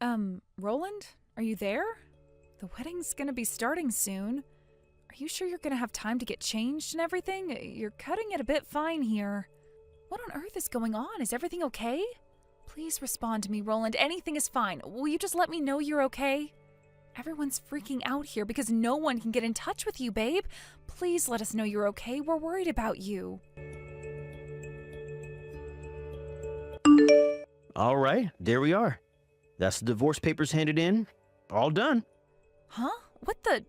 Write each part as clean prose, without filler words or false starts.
Roland? Are you there? The wedding's gonna be starting soon. Are you sure you're gonna have time to get changed and everything? You're cutting it a bit fine here. What on earth is going on? Is everything okay? Please respond to me, Roland. Anything is fine. Will you just let me know you're okay? Everyone's freaking out here because no one can get in touch with you, babe. Please let us know you're okay. We're worried about you. All right, there we are. That's the divorce papers handed in. All done. Huh? What the?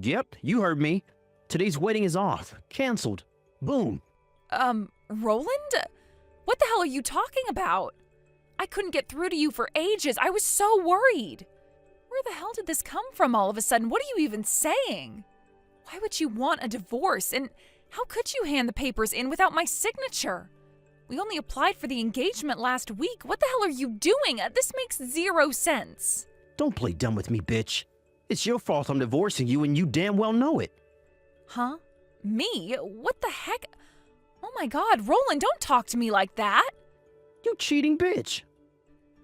Yep, you heard me. Today's wedding is off. Canceled. Boom. Roland? What the hell are you talking about? I couldn't get through to you for ages. I was so worried. Where the hell did this come from all of a sudden? What are you even saying? Why would you want a divorce? And how could you hand the papers in without my signature? We only applied for the engagement last week. What the hell are you doing? This makes zero sense. Don't play dumb with me, bitch. It's your fault I'm divorcing you and you damn well know it. Huh? Me? What the heck? Oh my God, Roland, don't talk to me like that. You cheating bitch.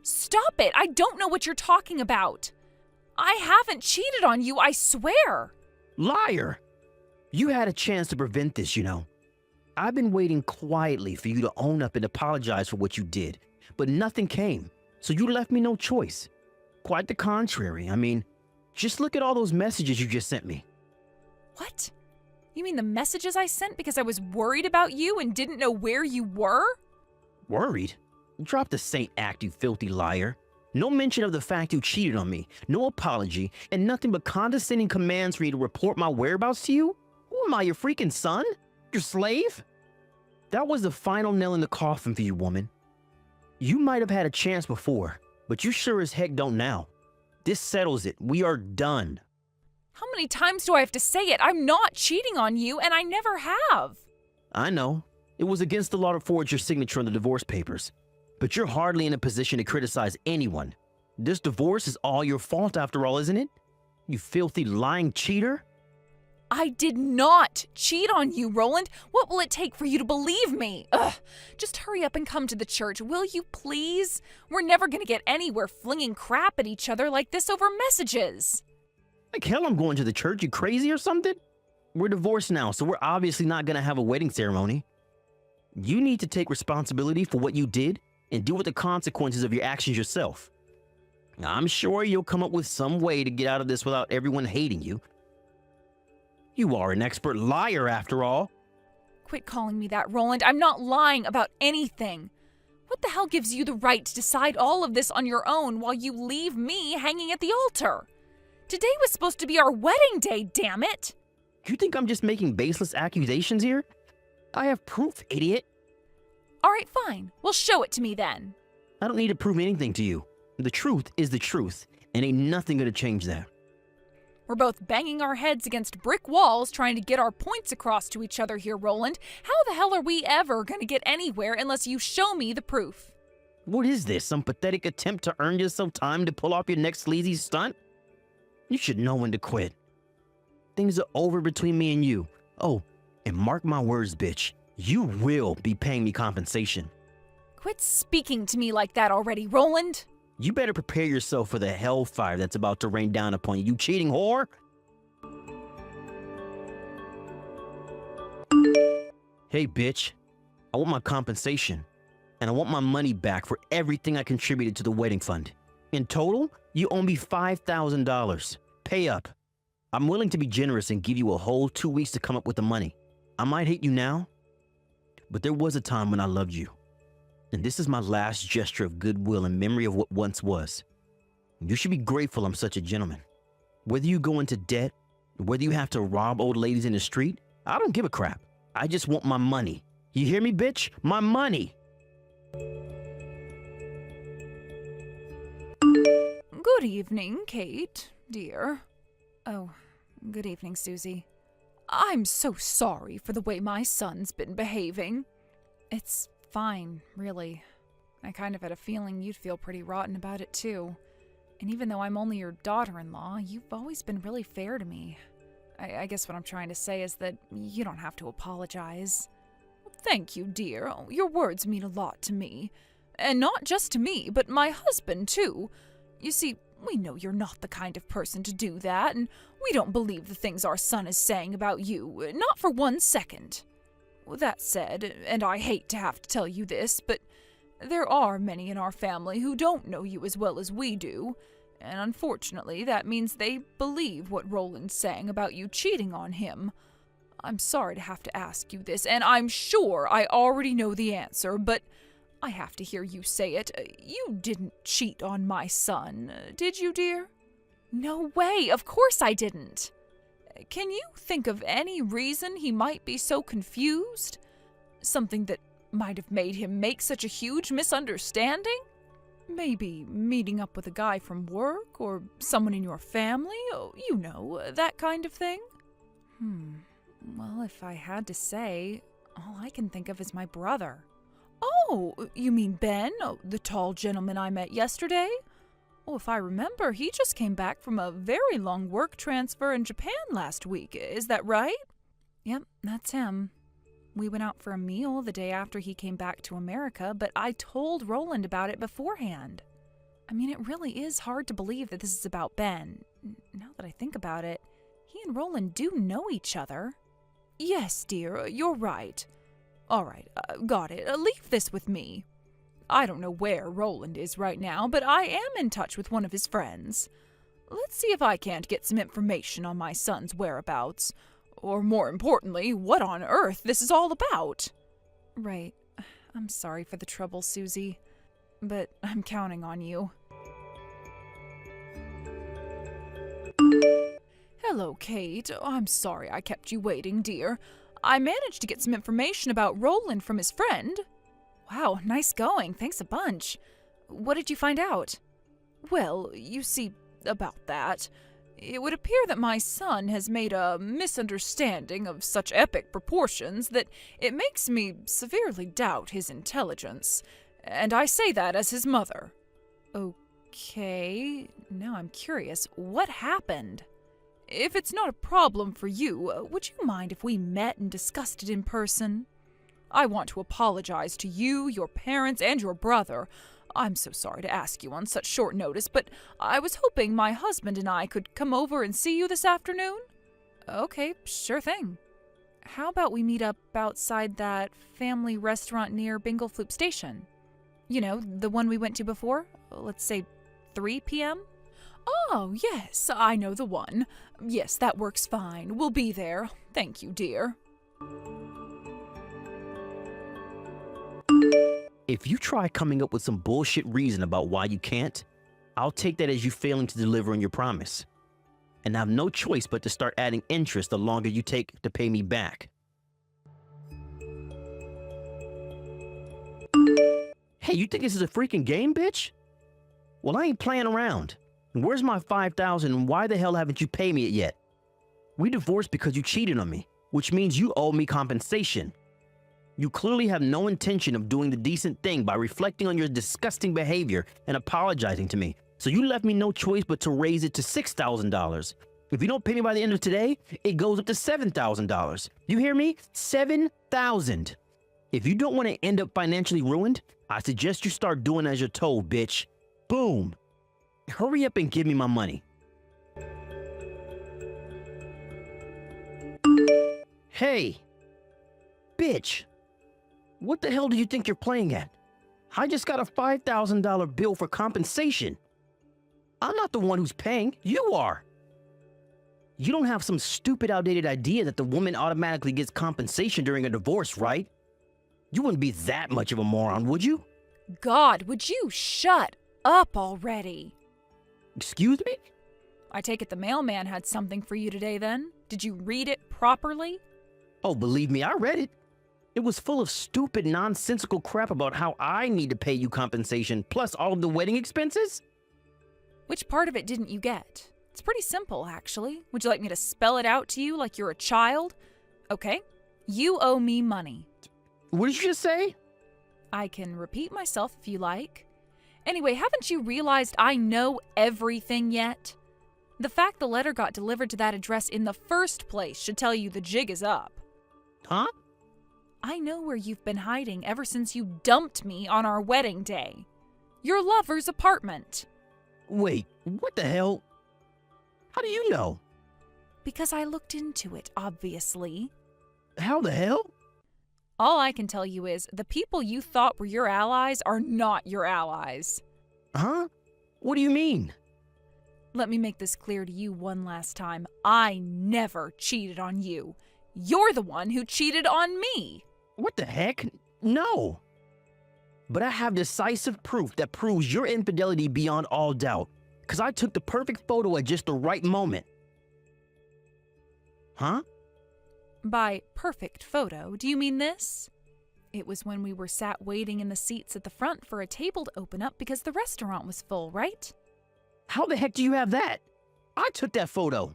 Stop it. I don't know what you're talking about. I haven't cheated on you, I swear. Liar. You had a chance to prevent this, you know. I've been waiting quietly for you to own up and apologize for what you did, but nothing came, so you left me no choice. Quite the contrary. I mean, just look at all those messages you just sent me. What? You mean the messages I sent because I was worried about you and didn't know where you were? Worried? Drop the saint act, you filthy liar. No mention of the fact you cheated on me, no apology, and nothing but condescending commands for me to report my whereabouts to you? Who am I, your freaking son? Your slave? That was the final nail in the coffin for you, woman. You might have had a chance before, but you sure as heck don't now. This settles it. We are done. How many times do I have to say it? I'm not cheating on you, and I never have. I know. It was against the law to forge your signature on the divorce papers. But you're hardly in a position to criticize anyone. This divorce is all your fault after all, isn't it? You filthy, lying cheater? I did not cheat on you, Roland. What will it take for you to believe me? Ugh. Just hurry up and come to the church, will you please? We're never gonna get anywhere flinging crap at each other like this over messages. Like hell I'm going to the church, you crazy or something? We're divorced now, so we're obviously not gonna have a wedding ceremony. You need to take responsibility for what you did and deal with the consequences of your actions yourself. I'm sure you'll come up with some way to get out of this without everyone hating you. You are an expert liar, after all. Quit calling me that, Roland. I'm not lying about anything. What the hell gives you the right to decide all of this on your own while you leave me hanging at the altar? Today was supposed to be our wedding day, damn it! You think I'm just making baseless accusations here? I have proof, idiot. All right, fine. Well, show it to me then. I don't need to prove anything to you. The truth is the truth, and ain't nothing gonna change that. We're both banging our heads against brick walls trying to get our points across to each other here, Roland. How the hell are we ever gonna get anywhere unless you show me the proof? What is this, some pathetic attempt to earn yourself time to pull off your next sleazy stunt? You should know when to quit. Things are over between me and you. Oh, and mark my words, bitch. You will be paying me compensation. Quit speaking to me like that already, Roland. You better prepare yourself for the hellfire that's about to rain down upon you, you cheating whore! Hey, bitch. I want my compensation, and I want my money back for everything I contributed to the wedding fund. In total, you owe me $5,000. Pay up. I'm willing to be generous and give you a whole 2 weeks to come up with the money. I might hate you now, but there was a time when I loved you. And this is my last gesture of goodwill in memory of what once was. You should be grateful I'm such a gentleman. Whether you go into debt, whether you have to rob old ladies in the street, I don't give a crap. I just want my money. You hear me, bitch? My money! Good evening, Kate, dear. Oh, good evening, Susie. I'm so sorry for the way my son's been behaving. It's fine, really. I kind of had a feeling you'd feel pretty rotten about it, too. And even though I'm only your daughter-in-law, you've always been really fair to me. I guess what I'm trying to say is that you don't have to apologize. Thank you, dear. Your words mean a lot to me. And not just to me, but my husband, too. You see, we know you're not the kind of person to do that, and we don't believe the things our son is saying about you, not for 1 second. That said, and I hate to have to tell you this, but there are many in our family who don't know you as well as we do, and unfortunately that means they believe what Roland's saying about you cheating on him. I'm sorry to have to ask you this, and I'm sure I already know the answer, but I have to hear you say it. You didn't cheat on my son, did you, dear? No way, of course I didn't. Can you think of any reason he might be so confused? Something that might have made him make such a huge misunderstanding? Maybe meeting up with a guy from work or someone in your family? Oh, you know, that kind of thing? Well, if I had to say, all I can think of is my brother. Oh, you mean Ben, the tall gentleman I met yesterday? Oh, if I remember, he just came back from a very long work transfer in Japan last week. Is that right? Yep, that's him. We went out for a meal the day after he came back to America, but I told Roland about it beforehand. I mean, it really is hard to believe that this is about Ben. Now that I think about it, he and Roland do know each other. Yes, dear, you're right. All right, got it. Leave this with me. I don't know where Roland is right now, but I am in touch with one of his friends. Let's see if I can't get some information on my son's whereabouts. Or more importantly, what on earth this is all about. Right. I'm sorry for the trouble, Susie. But I'm counting on you. Hello, Kate. I'm sorry I kept you waiting, dear. I managed to get some information about Roland from his friend. Wow, nice going. Thanks a bunch. What did you find out? Well, you see, about that, it would appear that my son has made a misunderstanding of such epic proportions that it makes me severely doubt his intelligence. And I say that as his mother. Okay, now I'm curious. What happened? If it's not a problem for you, would you mind if we met and discussed it in person? I want to apologize to you, your parents, and your brother. I'm so sorry to ask you on such short notice, but I was hoping my husband and I could come over and see you this afternoon. Okay, sure thing. How about we meet up outside that family restaurant near Binglefloop Station? You know, the one we went to before? Let's say 3 p.m.? Oh, yes, I know the one. Yes, that works fine. We'll be there. Thank you, dear. If you try coming up with some bullshit reason about why you can't, I'll take that as you failing to deliver on your promise. And I have no choice but to start adding interest the longer you take to pay me back. Hey, you think this is a freaking game, bitch? Well, I ain't playing around. And where's my $5,000 and why the hell haven't you paid me it yet? We divorced because you cheated on me, which means you owe me compensation. You clearly have no intention of doing the decent thing by reflecting on your disgusting behavior and apologizing to me. So you left me no choice but to raise it to $6,000. If you don't pay me by the end of today, it goes up to $7,000. You hear me? $7,000. If you don't want to end up financially ruined, I suggest you start doing as you're told, bitch. Boom. Hurry up and give me my money. Hey. Bitch. What the hell do you think you're playing at? I just got a $5,000 bill for compensation. I'm not the one who's paying. You are. You don't have some stupid outdated idea that the woman automatically gets compensation during a divorce, right? You wouldn't be that much of a moron, would you? God, would you shut up already? Excuse me? I take it the mailman had something for you today then? Did you read it properly? Oh, believe me, I read it. It was full of stupid, nonsensical crap about how I need to pay you compensation, plus all of the wedding expenses? Which part of it didn't you get? It's pretty simple, actually. Would you like me to spell it out to you like you're a child? Okay. You owe me money. What did you just say? I can repeat myself if you like. Anyway, haven't you realized I know everything yet? The fact the letter got delivered to that address in the first place should tell you the jig is up. Huh? I know where you've been hiding ever since you dumped me on our wedding day. Your lover's apartment. Wait, what the hell? How do you know? Because I looked into it, obviously. How the hell? All I can tell you is the people you thought were your allies are not your allies. Huh? What do you mean? Let me make this clear to you one last time. I never cheated on you. You're the one who cheated on me. What the heck? No. But I have decisive proof that proves your infidelity beyond all doubt. Because I took the perfect photo at just the right moment. Huh? By perfect photo, do you mean this? It was when we were sat waiting in the seats at the front for a table to open up because the restaurant was full, right? How the heck do you have that? I took that photo.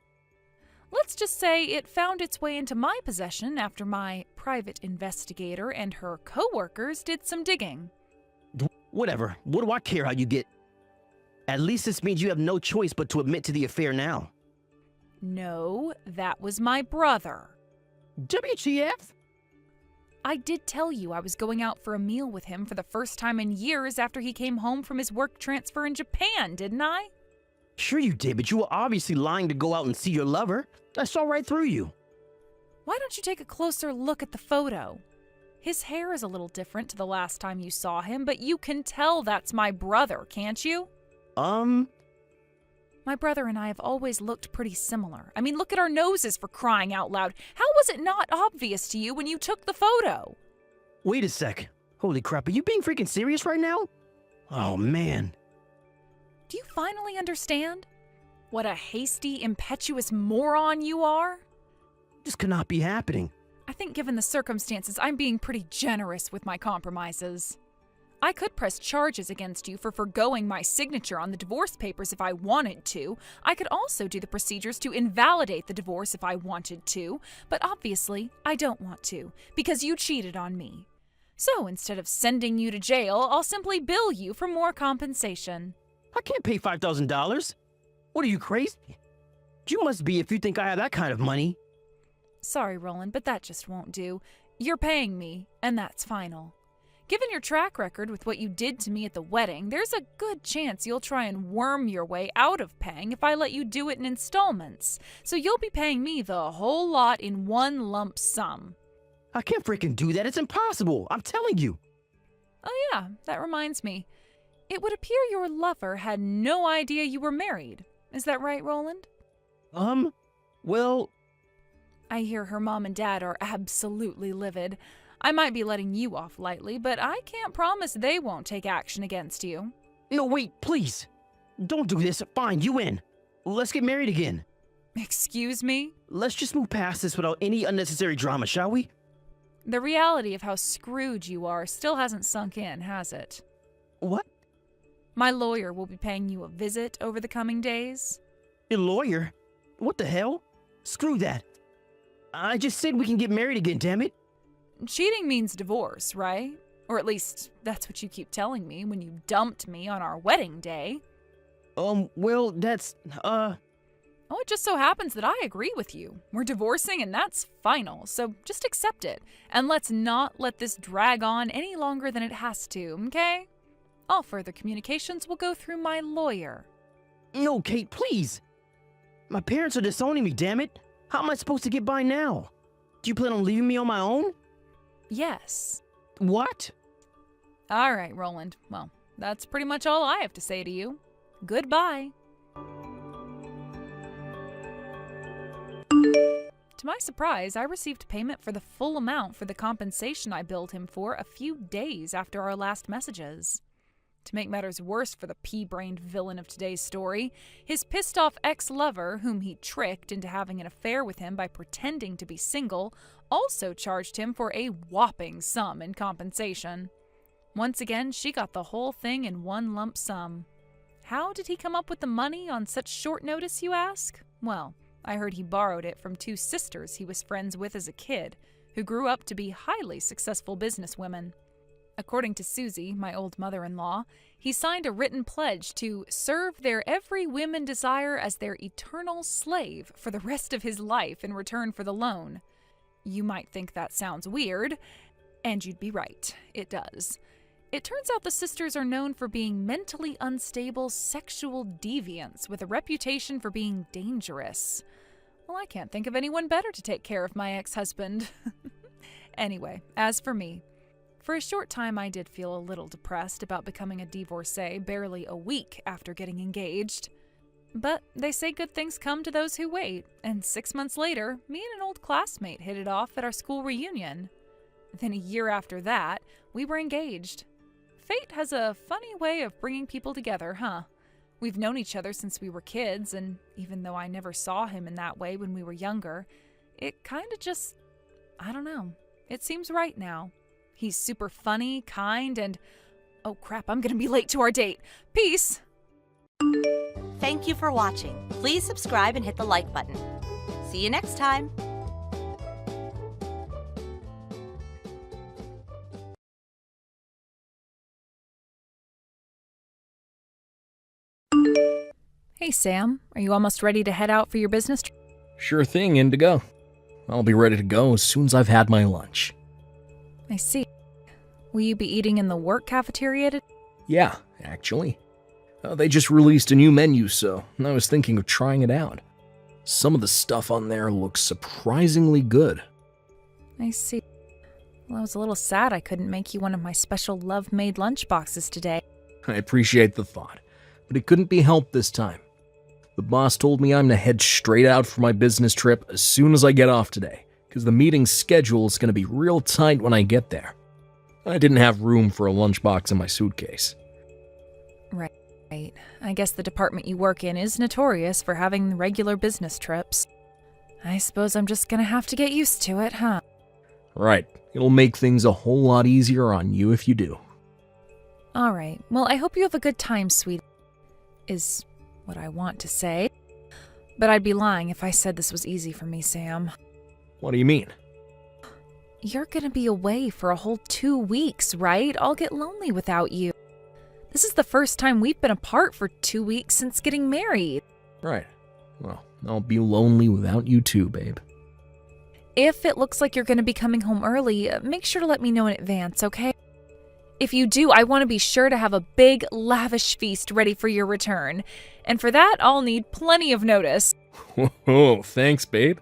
Let's just say it found its way into my possession after my private investigator and her co-workers did some digging. Whatever. What do I care how you get? At least this means you have no choice but to admit to the affair now. No, that was my brother. WTF? I did tell you I was going out for a meal with him for the first time in years after he came home from his work transfer in Japan, didn't I? Sure you did, but you were obviously lying to go out and see your lover. I saw right through you. Why don't you take a closer look at the photo? His hair is a little different to the last time you saw him, but you can tell that's my brother, can't you? My brother and I have always looked pretty similar. I mean, look at our noses, for crying out loud. How was it not obvious to you when you took the photo? Wait a sec. Holy crap, are you being freaking serious right now? Oh, man. Do you finally understand? What a hasty, impetuous moron you are? This cannot be happening. I think given the circumstances, I'm being pretty generous with my compromises. I could press charges against you for forgoing my signature on the divorce papers if I wanted to. I could also do the procedures to invalidate the divorce if I wanted to, but obviously I don't want to, because you cheated on me. So instead of sending you to jail, I'll simply bill you for more compensation. I can't pay $5,000. What are you, crazy? You must be if you think I have that kind of money. Sorry, Roland, but that just won't do. You're paying me, and that's final. Given your track record with what you did to me at the wedding, there's a good chance you'll try and worm your way out of paying if I let you do it in installments. So you'll be paying me the whole lot in one lump sum. I can't freaking do that. It's impossible. I'm telling you. Oh yeah, that reminds me. It would appear your lover had no idea you were married. Is that right, Roland? Well... I hear her mom and dad are absolutely livid. I might be letting you off lightly, but I can't promise they won't take action against you. No, wait, please. Don't do this. Fine, you win. Let's get married again. Excuse me? Let's just move past this without any unnecessary drama, shall we? The reality of how screwed you are still hasn't sunk in, has it? What? My lawyer will be paying you a visit over the coming days. Your lawyer? What the hell? Screw that. I just said we can get married again, damn it. Cheating means divorce, right? Or at least, that's what you keep telling me when you dumped me on our wedding day. Well, that's, Oh, it just so happens that I agree with you. We're divorcing and that's final, so just accept it. And let's not let this drag on any longer than it has to, okay? All further communications will go through my lawyer. No, Kate, please. My parents are disowning me, damn it. How am I supposed to get by now? Do you plan on leaving me on my own? Yes. What? All right, Roland. Well, that's pretty much all I have to say to you. Goodbye. To my surprise, I received payment for the full amount for the compensation I billed him for a few days after our last messages. To make matters worse for the pea-brained villain of today's story, his pissed-off ex-lover, whom he tricked into having an affair with him by pretending to be single, also charged him for a whopping sum in compensation. Once again, she got the whole thing in one lump sum. How did he come up with the money on such short notice, you ask? Well, I heard he borrowed it from two sisters he was friends with as a kid, who grew up to be highly successful businesswomen. According to Susie, my old mother-in-law, he signed a written pledge to serve their every whim and desire as their eternal slave for the rest of his life in return for the loan. You might think that sounds weird, and you'd be right. It does. It turns out the sisters are known for being mentally unstable sexual deviants with a reputation for being dangerous. Well, I can't think of anyone better to take care of my ex-husband. Anyway, as for me, for a short time I did feel a little depressed about becoming a divorcee barely a week after getting engaged. But they say good things come to those who wait, and 6 months later, me and an old classmate hit it off at our school reunion. Then a year after that, we were engaged. Fate has a funny way of bringing people together, huh? We've known each other since we were kids, and even though I never saw him in that way when we were younger, it kind of just, I don't know, it seems right now. He's super funny, kind, and oh crap, I'm gonna be late to our date. Peace! Thank you for watching. Please subscribe and hit the like button. See you next time. Hey Sam, are you almost ready to head out for your business trip? Sure thing, Indigo. I'll be ready to go as soon as I've had my lunch. I see. Will you be eating in the work cafeteria today? Yeah, actually. They just released a new menu, so I was thinking of trying it out. Some of the stuff on there looks surprisingly good. I see. Well, I was a little sad I couldn't make you one of my special love-made lunch boxes today. I appreciate the thought, but it couldn't be helped this time. The boss told me I'm to head straight out for my business trip as soon as I get off today, because the meeting's schedule is going to be real tight when I get there. I didn't have room for a lunchbox in my suitcase. Right. I guess the department you work in is notorious for having regular business trips. I suppose I'm just gonna have to get used to it, huh? Right. It'll make things a whole lot easier on you if you do. Alright, well, I hope you have a good time, sweetie. Is what I want to say. But I'd be lying if I said this was easy for me, Sam. What do you mean? You're gonna be away for a whole 2 weeks, right? I'll get lonely without you. This is the first time we've been apart for 2 weeks since getting married. Right. Well, I'll be lonely without you too, babe. If it looks like you're going to be coming home early, make sure to let me know in advance, okay? If you do, I want to be sure to have a big, lavish feast ready for your return. And for that, I'll need plenty of notice. Whoa, thanks, babe.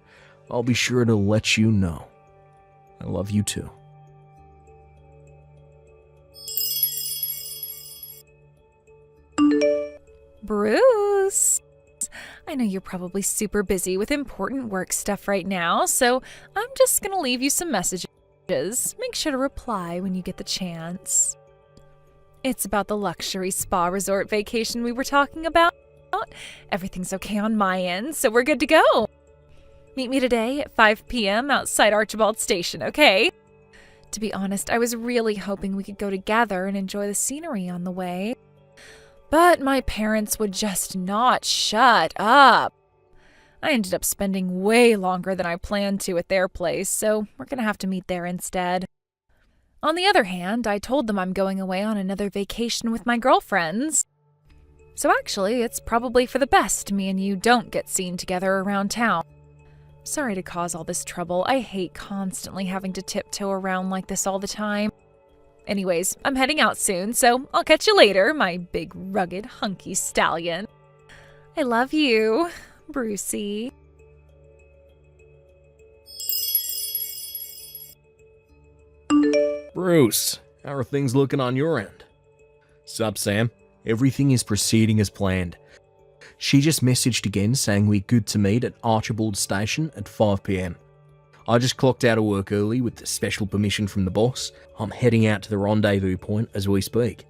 I'll be sure to let you know. I love you too. Bruce, I know you're probably super busy with important work stuff right now, so I'm just gonna leave you some messages. Make sure to reply when you get the chance. It's about the luxury spa resort vacation we were talking about. Everything's okay on my end, so we're good to go. Meet me today at 5 p.m. outside Archibald Station, okay? To be honest, I was really hoping we could go together and enjoy the scenery on the way. But my parents would just not shut up. I ended up spending way longer than I planned to at their place, so we're gonna have to meet there instead. On the other hand, I told them I'm going away on another vacation with my girlfriends. So actually, it's probably for the best me and you don't get seen together around town. Sorry to cause all this trouble. I hate constantly having to tiptoe around like this all the time. Anyways, I'm heading out soon, so I'll catch you later, my big, rugged, hunky stallion. I love you, Brucey. Bruce, how are things looking on your end? Sup, Sam? Everything is proceeding as planned. She just messaged again saying we're good to meet at Archibald Station at 5 p.m. I just clocked out of work early with the special permission from the boss. I'm heading out to the rendezvous point as we speak.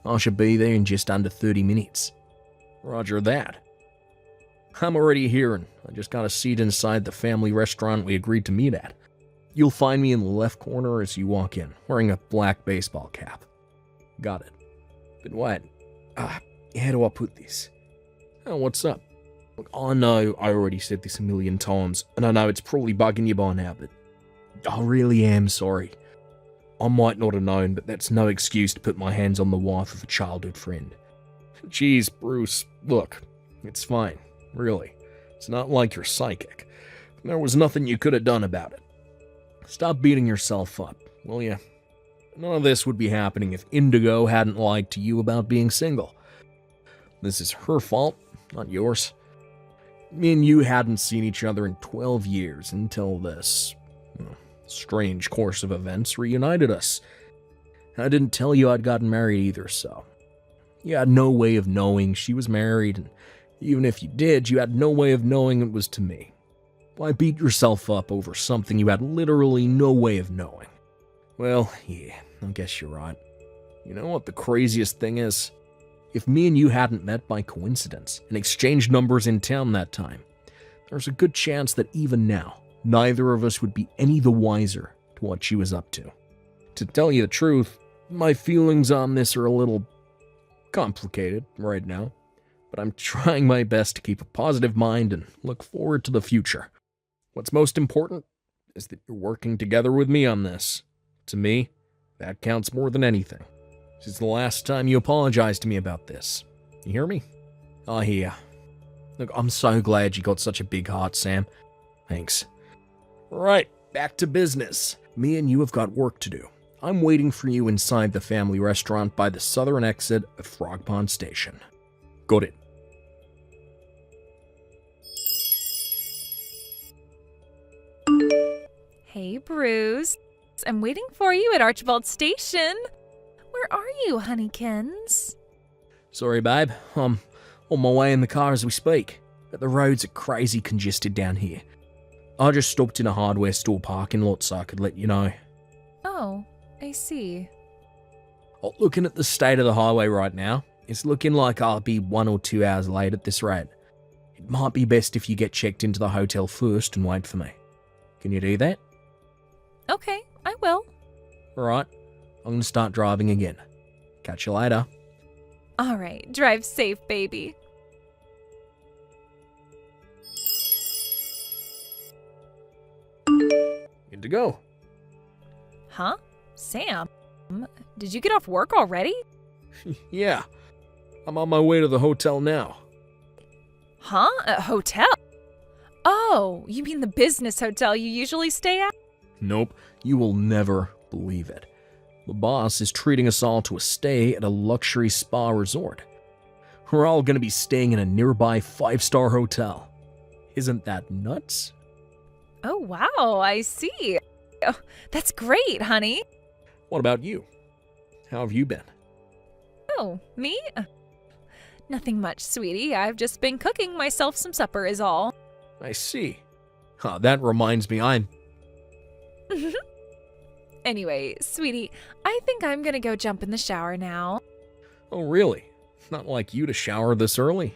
I should be there in just under 30 minutes. Roger that. I'm already here and I just got a seat inside the family restaurant we agreed to meet at. You'll find me in the left corner as you walk in, wearing a black baseball cap. Got it. But wait, how do I put this? Oh, what's up? Look, I know I already said this a million times, and I know it's probably bugging you by now, but I really am sorry. I might not have known, but that's no excuse to put my hands on the wife of a childhood friend. Jeez, Bruce, look, it's fine, really. It's not like you're psychic. There was nothing you could have done about it. Stop beating yourself up, will you? None of this would be happening if Indigo hadn't lied to you about being single. This is her fault, not yours. Me and you hadn't seen each other in 12 years until this strange course of events reunited us. I didn't tell you I'd gotten married either, so you had no way of knowing she was married, and even if you did, you had no way of knowing it was to me. Why beat yourself up over something you had literally no way of knowing? Well, yeah, I guess you're right. You know what the craziest thing is? If me and you hadn't met by coincidence and exchanged numbers in town that time, there's a good chance that even now, neither of us would be any the wiser to what she was up to. To tell you the truth, my feelings on this are a little complicated right now, but I'm trying my best to keep a positive mind and look forward to the future. What's most important is that you're working together with me on this. To me, that counts more than anything. This is the last time you apologize to me about this. You hear me? Oh, yeah. Look, I'm so glad you got such a big heart, Sam. Thanks. Right, back to business. Me and you have got work to do. I'm waiting for you inside the family restaurant by the southern exit of Frog Pond Station. Got it. Hey, Bruce. I'm waiting for you at Archibald Station. Where are you, honeykins? Sorry, babe. I'm on my way in the car as we speak, but the roads are crazy congested down here. I just stopped in a hardware store parking lot so I could let you know. Oh, I see. Oh, looking at the state of the highway right now, it's looking like I'll be 1 or 2 hours late at this rate. It might be best if you get checked into the hotel first and wait for me. Can you do that? Okay, I will. Alright, I'm going to start driving again. Catch you later. All right, drive safe, baby. Good to go. Huh? Sam? Did you get off work already? Yeah, I'm on my way to the hotel now. Huh? A hotel? Oh, you mean the business hotel you usually stay at? Nope, you will never believe it. The boss is treating us all to a stay at a luxury spa resort. We're all going to be staying in a nearby 5-star hotel. Isn't that nuts? Oh, wow, I see. Oh, that's great, honey. What about you? How have you been? Oh, me? Nothing much, sweetie. I've just been cooking myself some supper is all. I see. That reminds me, I'm... Anyway, sweetie, I think I'm gonna go jump in the shower now. Oh, really? Not like you to shower this early.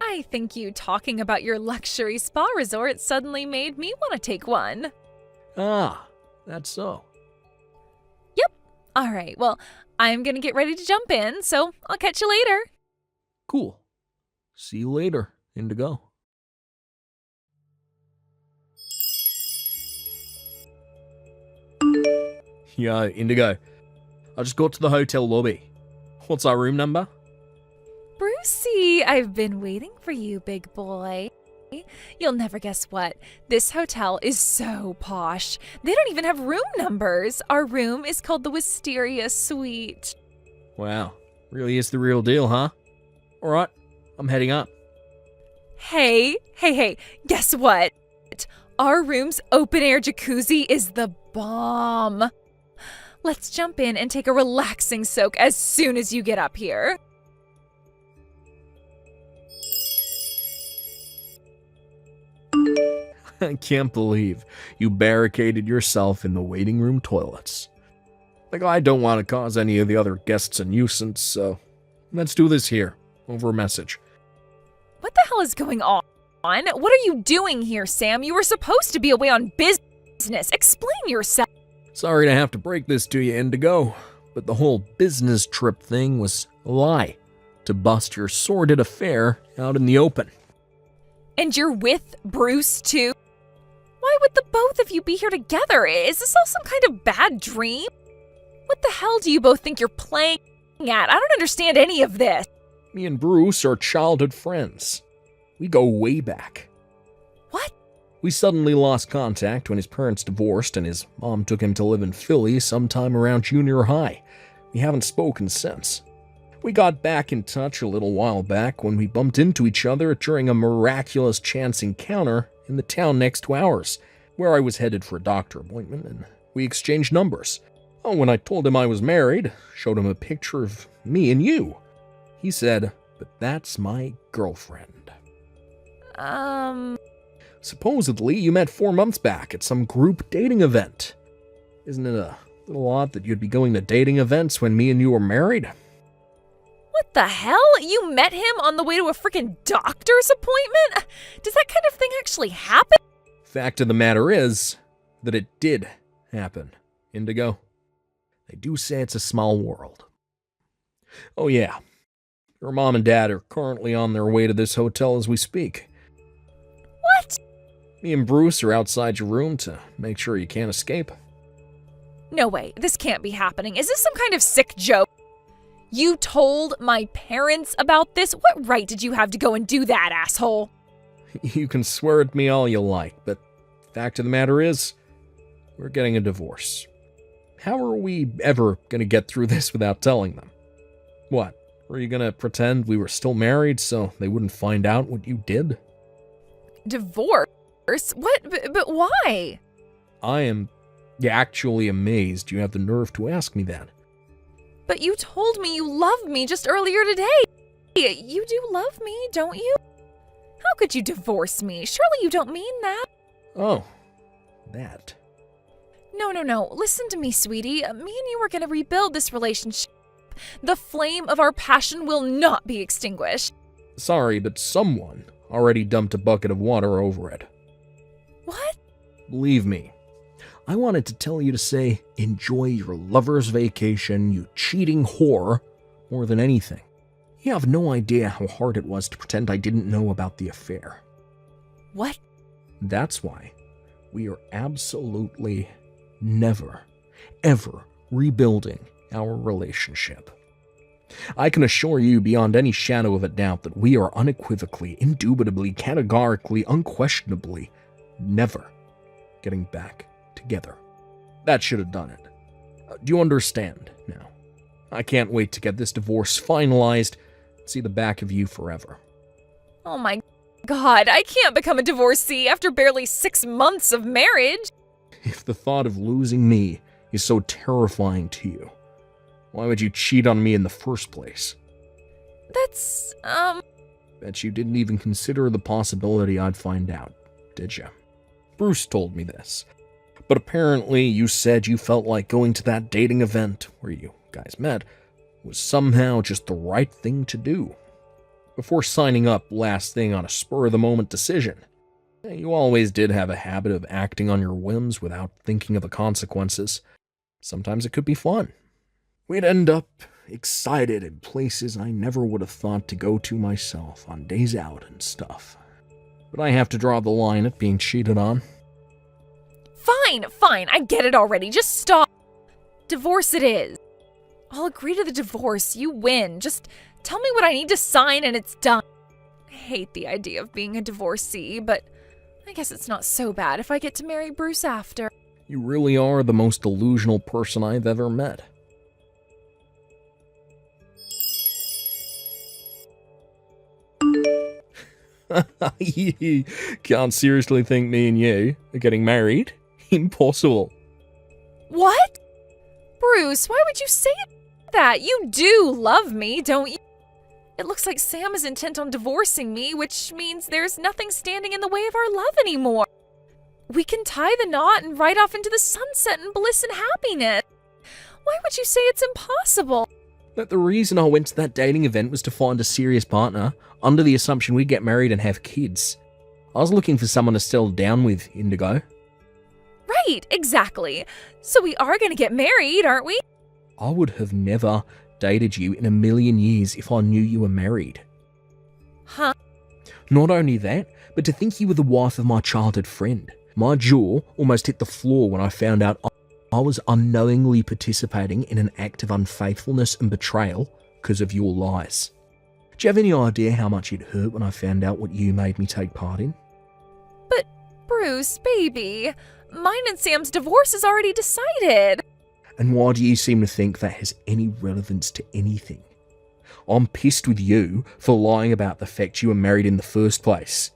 I think you talking about your luxury spa resort suddenly made me want to take one. Ah, that's so. Yep. All right, well, I'm gonna get ready to jump in, so I'll catch you later. Cool. See you later, Indigo. Yeah, Indigo. I just got to the hotel lobby. What's our room number? Brucey, I've been waiting for you, big boy. You'll never guess what. This hotel is so posh. They don't even have room numbers. Our room is called the Wisteria Suite. Wow, really is the real deal, huh? Alright, I'm heading up. Hey, guess what? Our room's open-air jacuzzi is the bomb. Let's jump in and take a relaxing soak as soon as you get up here. I can't believe you barricaded yourself in the waiting room toilets. Like, I don't want to cause any of the other guests a nuisance, so let's do this here, over a message. What the hell is going on? What are you doing here, Sam? You were supposed to be away on business. Explain yourself. Sorry to have to break this to you, Indigo, but the whole business trip thing was a lie to bust your sordid affair out in the open. And you're with Bruce, too? Why would the both of you be here together? Is this all some kind of bad dream? What the hell do you both think you're playing at? I don't understand any of this. Me and Bruce are childhood friends. We go way back. What? We suddenly lost contact when his parents divorced and his mom took him to live in Philly sometime around junior high. We haven't spoken since. We got back in touch a little while back when we bumped into each other during a miraculous chance encounter in the town next to ours, where I was headed for a doctor appointment, and we exchanged numbers. Oh, when I told him I was married, showed him a picture of me and you. He said, "But that's my girlfriend." Supposedly, you met 4 months back at some group dating event. Isn't it a little odd that you'd be going to dating events when me and you were married? What the hell? You met him on the way to a freaking doctor's appointment? Does that kind of thing actually happen? Fact of the matter is that it did happen, Indigo. They do say it's a small world. Oh yeah, your mom and dad are currently on their way to this hotel as we speak. What? Me and Bruce are outside your room to make sure you can't escape. No way, this can't be happening. Is this some kind of sick joke? You told my parents about this? What right did you have to go and do that, asshole? You can swear at me all you like, but fact of the matter is, we're getting a divorce. How are we ever going to get through this without telling them? What, were you going to pretend we were still married so they wouldn't find out what you did? Divorce? What? But why? I am actually amazed you have the nerve to ask me that. But you told me you loved me just earlier today. You do love me, don't you? How could you divorce me? Surely you don't mean that. Oh, that. No. Listen to me, sweetie. Me and you are going to rebuild this relationship. The flame of our passion will not be extinguished. Sorry, but someone already dumped a bucket of water over it. What? Believe me, I wanted to tell you to say, enjoy your lover's vacation, you cheating whore, more than anything. You have no idea how hard it was to pretend I didn't know about the affair. What? That's why we are absolutely never, ever rebuilding our relationship. I can assure you beyond any shadow of a doubt that we are unequivocally, indubitably, categorically, unquestionably, never getting back together. That should have done it. Do you understand now? I can't wait to get this divorce finalized and see the back of you forever. Oh my God, I can't become a divorcee after barely 6 months of marriage. If the thought of losing me is so terrifying to you, why would you cheat on me in the first place? That's, Bet you didn't even consider the possibility I'd find out, did you? Bruce told me this. But apparently you said you felt like going to that dating event where you guys met was somehow just the right thing to do. Before signing up last thing on a spur-of-the-moment decision. You always did have a habit of acting on your whims without thinking of the consequences. Sometimes it could be fun. We'd end up excited in places I never would have thought to go to myself on days out and stuff. But I have to draw the line at being cheated on. Fine, I get it already. Just stop. Divorce it is. I'll agree to the divorce. You win. Just tell me what I need to sign and it's done. I hate the idea of being a divorcee, but I guess it's not so bad if I get to marry Bruce after. You really are the most delusional person I've ever met. Can't seriously think me and you are getting married? Impossible. What? Bruce, why would you say that? You do love me, don't you? It looks like Sam is intent on divorcing me, which means there's nothing standing in the way of our love anymore. We can tie the knot and ride off into the sunset in bliss and happiness. Why would you say it's impossible? But the reason I went to that dating event was to find a serious partner, under the assumption we'd get married and have kids. I was looking for someone to settle down with, Indigo. Right, exactly. So we are going to get married, aren't we? I would have never dated you in a million years if I knew you were married. Huh? Not only that, but to think you were the wife of my childhood friend. My jaw almost hit the floor when I found out I was unknowingly participating in an act of unfaithfulness and betrayal because of your lies. Do you have any idea how much it hurt when I found out what you made me take part in? But Bruce, baby, mine and Sam's divorce is already decided. And why do you seem to think that has any relevance to anything? I'm pissed with you for lying about the fact you were married in the first place.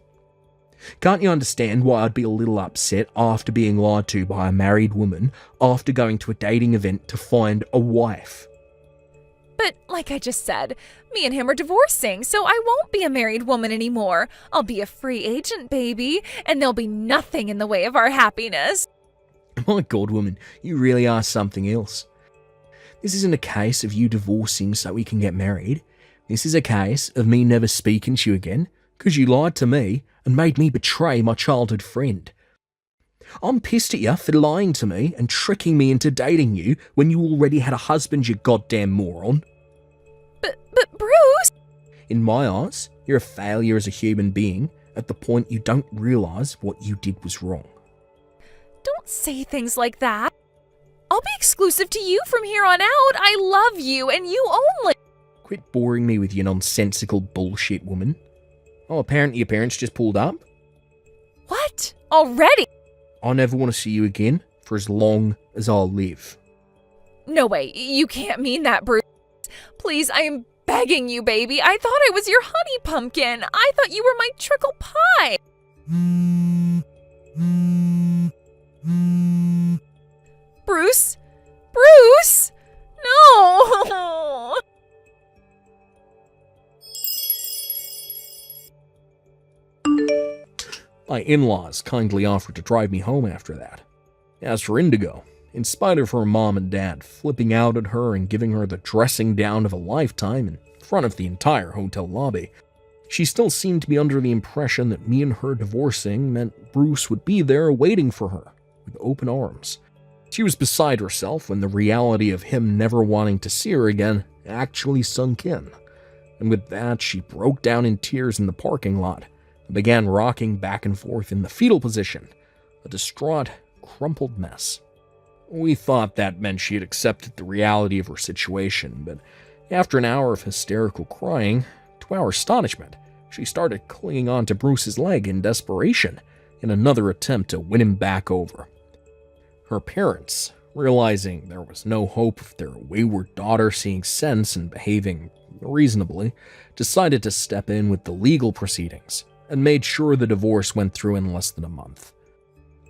Can't you understand why I'd be a little upset after being lied to by a married woman after going to a dating event to find a wife? But like I just said, me and him are divorcing, so I won't be a married woman anymore. I'll be a free agent, baby, and there'll be nothing in the way of our happiness. My God, woman, you really are something else. This isn't a case of you divorcing so we can get married. This is a case of me never speaking to you again because you lied to me and made me betray my childhood friend. I'm pissed at you for lying to me and tricking me into dating you when you already had a husband, you goddamn moron. But Bruce! In my eyes, you're a failure as a human being at the point you don't realise what you did was wrong. Don't say things like that. I'll be exclusive to you from here on out. I love you and you only. Quit boring me with your nonsensical bullshit, woman. Oh, apparently your parents just pulled up? What? Already? I never want to see you again for as long as I'll live. No way, you can't mean that, Bruce. Please, I am begging you, baby. I thought I was your honey pumpkin. I thought you were my trickle pie. Bruce? Bruce? No! My in-laws kindly offered to drive me home after that. As for Indigo, in spite of her mom and dad flipping out at her and giving her the dressing down of a lifetime in front of the entire hotel lobby, she still seemed to be under the impression that me and her divorcing meant Bruce would be there waiting for her with open arms. She was beside herself when the reality of him never wanting to see her again actually sunk in. And with that, she broke down in tears in the parking lot and began rocking back and forth in the fetal position, a distraught, crumpled mess. We thought that meant she had accepted the reality of her situation, but after an hour of hysterical crying, to our astonishment, she started clinging on to Bruce's leg in desperation in another attempt to win him back over. Her parents, realizing there was no hope of their wayward daughter seeing sense and behaving reasonably, decided to step in with the legal proceedings and made sure the divorce went through in less than a month.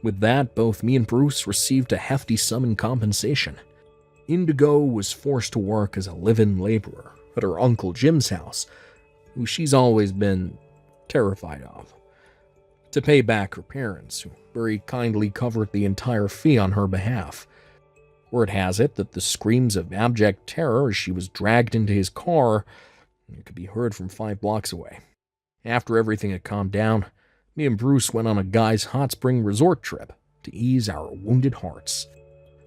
With that, both me and Bruce received a hefty sum in compensation. Indigo was forced to work as a live-in laborer at her Uncle Jim's house, who she's always been terrified of, to pay back her parents, who very kindly covered the entire fee on her behalf. Word has it that the screams of abject terror as she was dragged into his car could be heard from 5 blocks away. After everything had calmed down, me and Bruce went on a guy's hot spring resort trip to ease our wounded hearts.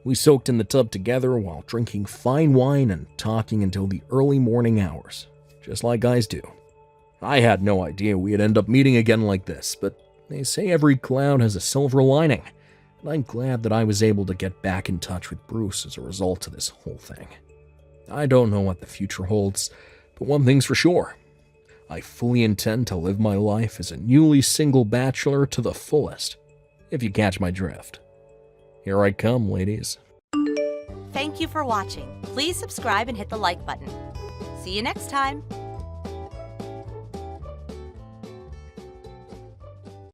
We soaked in the tub together while drinking fine wine and talking until the early morning hours, just like guys do. I had no idea we'd end up meeting again like this, but they say every cloud has a silver lining, and I'm glad that I was able to get back in touch with Bruce as a result of this whole thing. I don't know what the future holds, but one thing's for sure. I fully intend to live my life as a newly single bachelor to the fullest, if you catch my drift. Here I come, ladies. Thank you for watching. Please subscribe and hit the like button. See you next time.